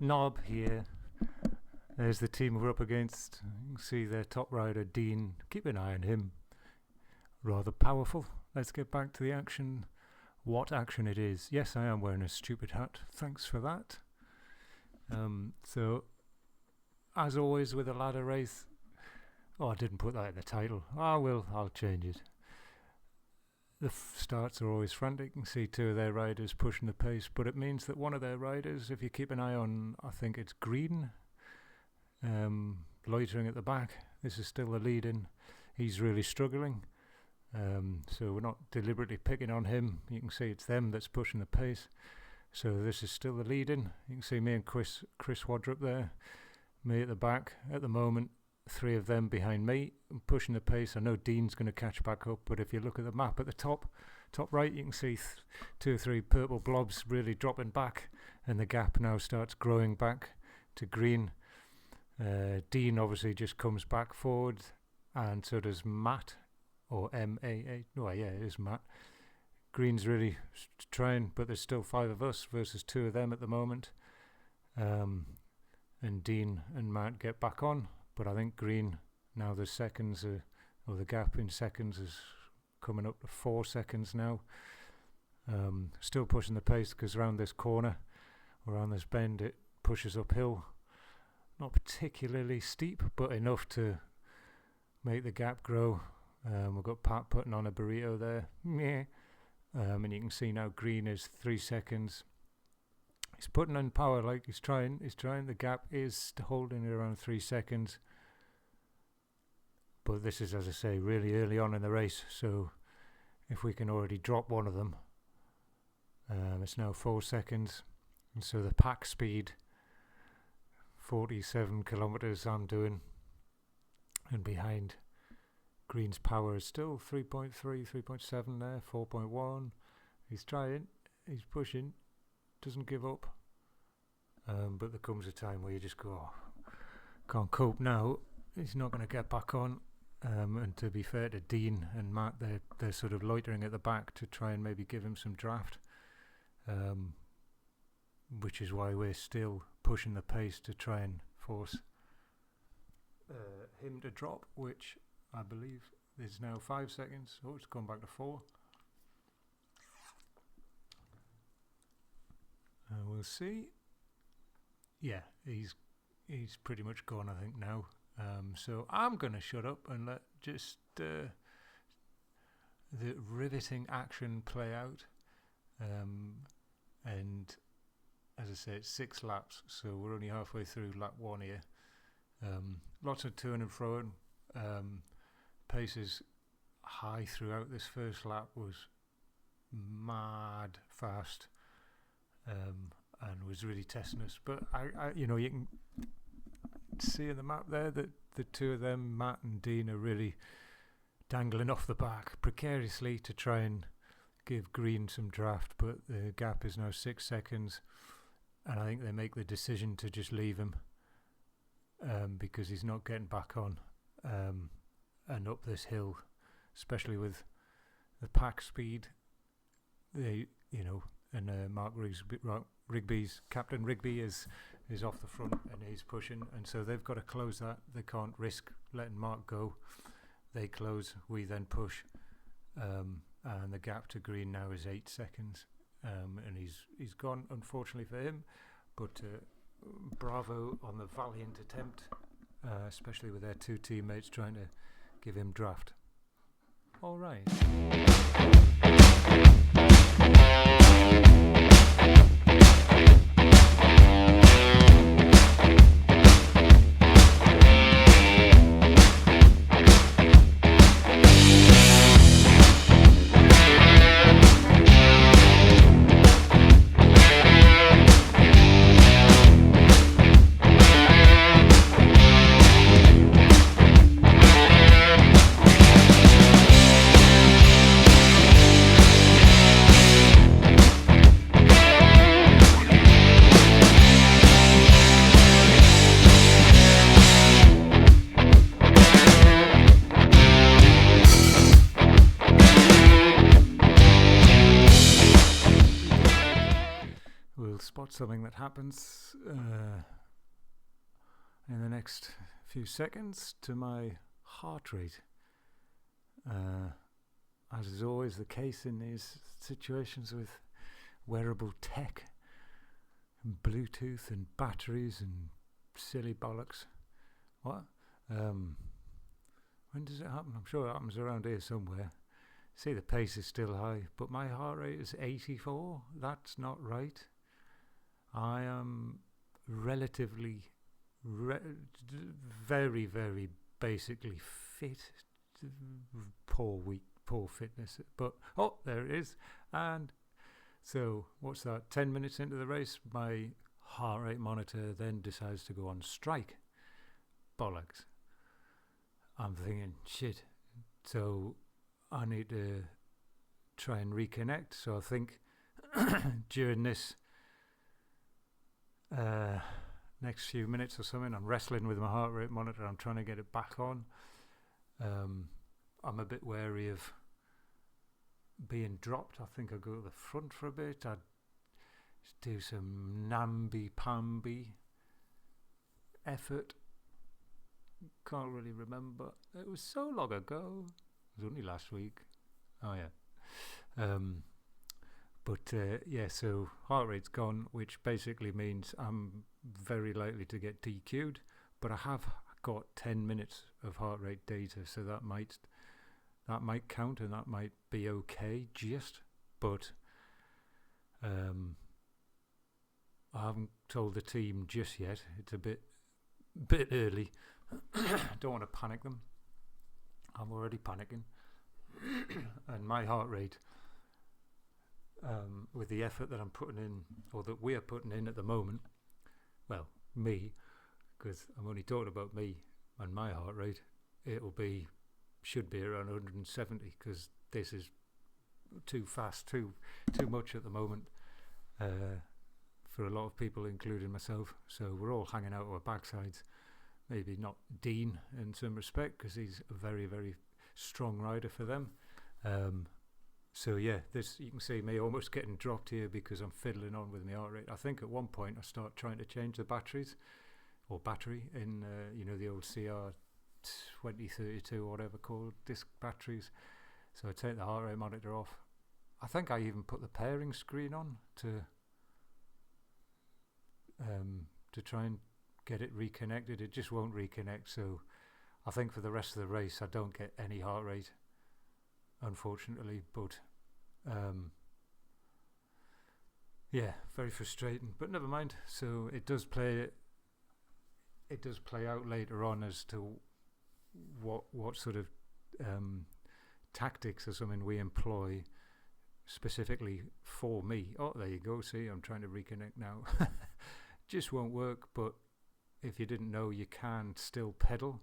Knob here. There's the team we're up against. You can see their top rider, Dean. Keep an eye on him. Rather powerful. Let's get back to the action. What action it is. Yes, I am wearing a stupid hat. Thanks for that. So, as always with a ladder race. Oh, I didn't put that in the title. I'll change it. The starts are always frantic. You can see two of their riders pushing the pace, but it means that one of their riders, if you keep an eye on, I think it's Green, loitering at the back. This is still the lead-in. He's really struggling. So we're not deliberately picking on him. You can see it's them that's pushing the pace. So this is still the lead-in. You can see me and Chris Wadrup there. Me at the back at the moment. Three of them behind me pushing the pace. I know Dean's going to catch back up, but if you look at the map at the top right, you can see 2 or 3 purple blobs really dropping back, and the gap now starts growing back to Green. Dean obviously just comes back forward, and so does Matt, or M-A-A. No, yeah, it is Matt. Green's really trying, but there's still 5 of us versus 2 of them at the moment. And Dean and Matt get back on. But I think Green, now the seconds, or the gap in seconds is coming up to 4 seconds now. Still pushing the pace because around this corner, around this bend, it pushes uphill. Not particularly steep, but enough to make the gap grow. We've got Pat putting on a burrito there. And you can see now Green is 3 seconds. He's putting in power like he's trying. The gap is holding it around 3 seconds. But this is, as I say, really early on in the race. So if we can already drop one of them, it's now 4 seconds. And so the pack speed, 47 kilometers I'm doing. And behind Green's power is still 3.3, 3.7 there, 4.1. He's trying, he's pushing. Doesn't give up, but there comes a time where you just go, can't cope now. He's not going to get back on. And to be fair to Dean and Matt, they're sort of loitering at the back to try and maybe give him some draft, which is why we're still pushing the pace to try and force him to drop, which I believe is now 5 seconds. Oh, it's gone back to 4. We'll see. Yeah, he's pretty much gone, I think, now. So I'm going to shut up and let just the riveting action play out. And as I say, it's 6 laps, so we're only halfway through lap 1 here. Lots of to and fro. Pace is high throughout. This first lap was mad fast. And was really testing us, but I you can see in the map there that the 2 of them, Matt and Dean, are really dangling off the back precariously to try and give Green some draft, but the gap is now 6 seconds, and I think they make the decision to just leave him because he's not getting back on, and up this hill, especially with the pack speed, and Mark Rigby's Captain Rigby is off the front and he's pushing, and so they've got to close that. They can't risk letting Mark go. They close, we then push, and the gap to Green now is 8 seconds, and he's gone, unfortunately for him, but bravo on the valiant attempt, especially with their 2 teammates trying to give him draft. All right. spot something that happens in the next few seconds to my heart rate. As is always the case in these situations with wearable tech, and Bluetooth and batteries and silly bollocks. What? When does it happen? I'm sure it happens around here somewhere. See, the pace is still high, but my heart rate is 84. That's not right. I am relatively, very, very basically fit. Poor fitness. But, oh, there it is. And so, what's that? 10 minutes into the race, my heart rate monitor then decides to go on strike. Bollocks. I'm thinking, shit. So, I need to try and reconnect. So I think during this next few minutes or something, I'm wrestling with my heart rate monitor. I'm trying to get it back on. I'm a bit wary of being dropped. I think I'll go to the front for a bit. I'd do some namby-pamby effort. Can't really remember. It was so long ago. It was only last week. Oh yeah. Yeah, so heart rate's gone, which basically means I'm very likely to get DQ'd, but I have got 10 minutes of heart rate data, so that might count and that might be okay just, but I haven't told the team just yet. It's a bit early. Don't want to panic them. I'm already panicking. And my heart rate, with the effort that I'm putting in, or that we're putting in at the moment, well, me, because I'm only talking about me and my heart rate, should be around 170, because this is too fast, too much at the moment for a lot of people, including myself. So we're all hanging out our backsides. Maybe not Dean in some respect, because he's a very, very strong rider for them. So yeah, this, you can see me almost getting dropped here because I'm fiddling on with my heart rate. I think at one point I start trying to change the battery in the old CR 2032 or whatever called disc batteries. So I take the heart rate monitor off. I think I even put the pairing screen on to try and get it reconnected. It just won't reconnect, so I think for the rest of the race I don't get any heart rate, unfortunately. But yeah, very frustrating, but never mind. So it does play out later on as to what sort of tactics or something we employ specifically for me. Oh, there you go. See, I'm trying to reconnect now. Just won't work. But if you didn't know, you can still pedal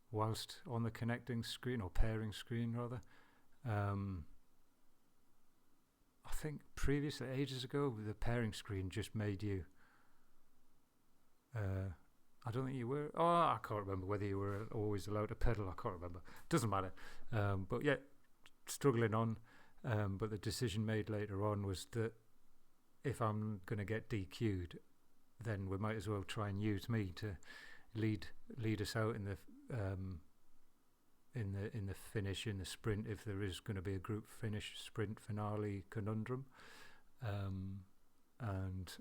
whilst on the connecting screen, or pairing screen rather. I think previously, ages ago, the pairing screen just made you I don't think you were. Oh, I can't remember whether you were always allowed to pedal. I can't remember. Doesn't matter. But yeah, struggling on. But the decision made later on was that if I'm going to get DQ'd, then we might as well try and use me to lead us out in the finish, in the sprint, if there is going to be a group finish, sprint finale conundrum. And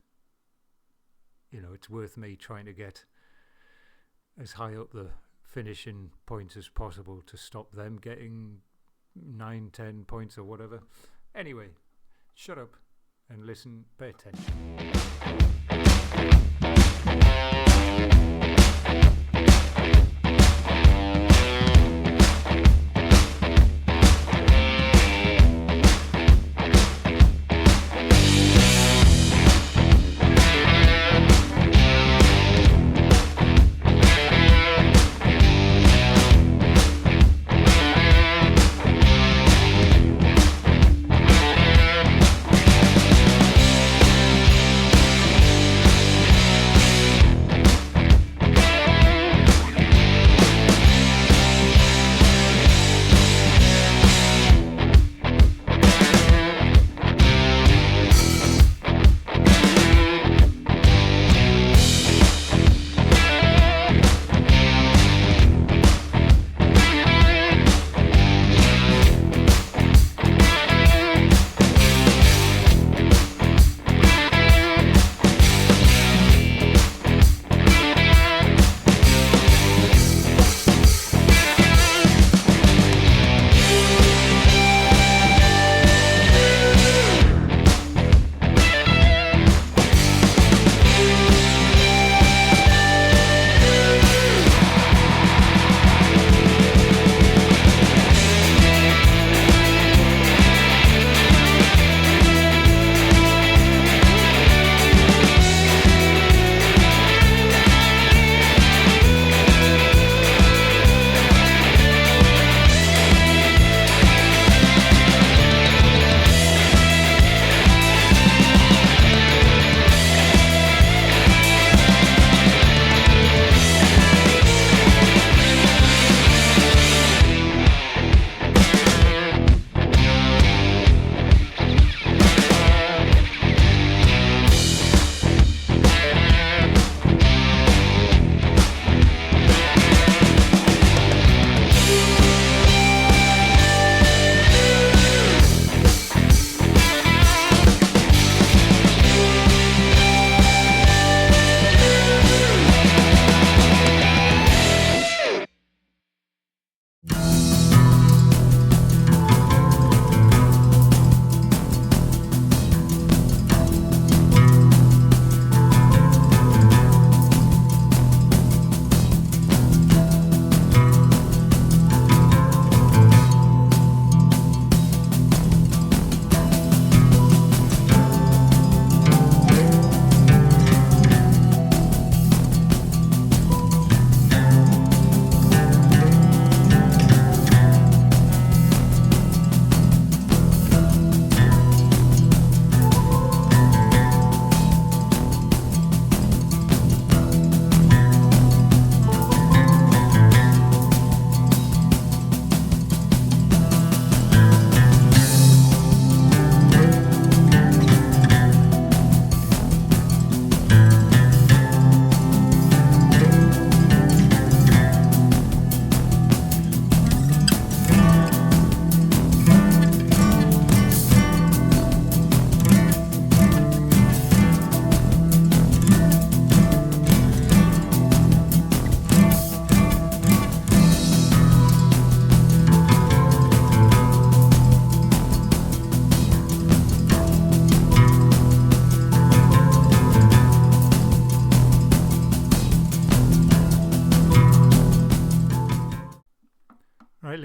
it's worth me trying to get as high up the finishing points as possible to stop them getting 9-10 points or whatever. Anyway, shut up and listen, pay attention.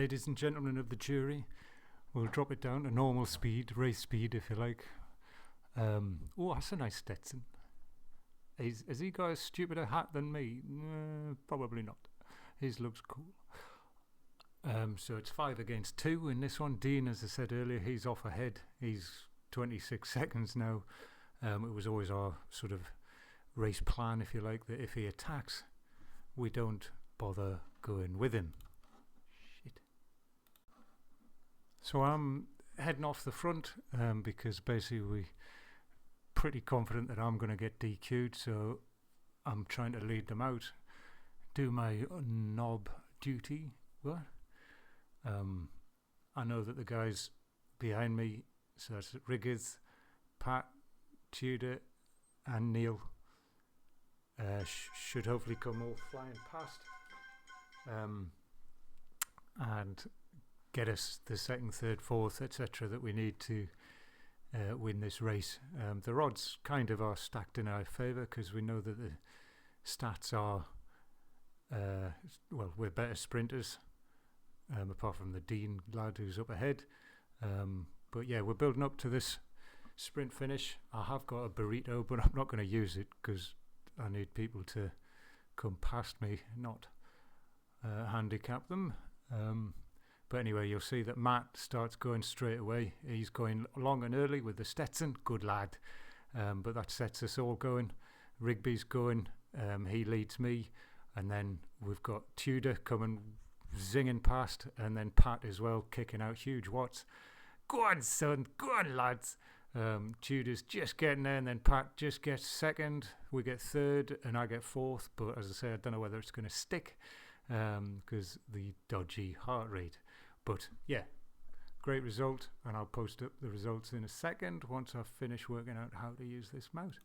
ladies and gentlemen of the jury. We'll drop it down to normal speed, race speed if you like. Oh, that's a nice Stetson. Has he got a stupider hat than me? Probably not. His looks cool. So it's 5 against 2 in this one. Dean, as I said earlier, he's off ahead. He's 26 seconds now. It was always our sort of race plan, if you like, that if he attacks, we don't bother going with him. Shit. So I'm heading off the front because basically we're pretty confident that I'm going to get DQ'd, so I'm trying to lead them out, do my knob duty. What? I know that the guys behind me, so that's Riggers, Pat, Tudor and Neil, should hopefully come all flying past and get us the second, third, fourth, etc. that we need to win this race. The odds kind of are stacked in our favour because we know that the stats are, well, we're better sprinters, apart from the Dean lad who's up ahead. But yeah, we're building up to this sprint finish. I have got a burrito, but I'm not going to use it because I need people to come past me, not handicap them. But anyway, you'll see that Matt starts going straight away. He's going long and early with the Stetson. Good lad. But that sets us all going. Rigby's going. He leads me. And then we've got Tudor coming, zinging past. And then Pat as well, kicking out huge watts. Go on, son. Go on, lads. Tudor's just getting there. And then Pat just gets second. We get third. And I get fourth. But as I say, I don't know whether it's going to stick because the dodgy heart rate. But yeah, great result, and I'll post up the results in a second once I've finished working out how to use this mouse.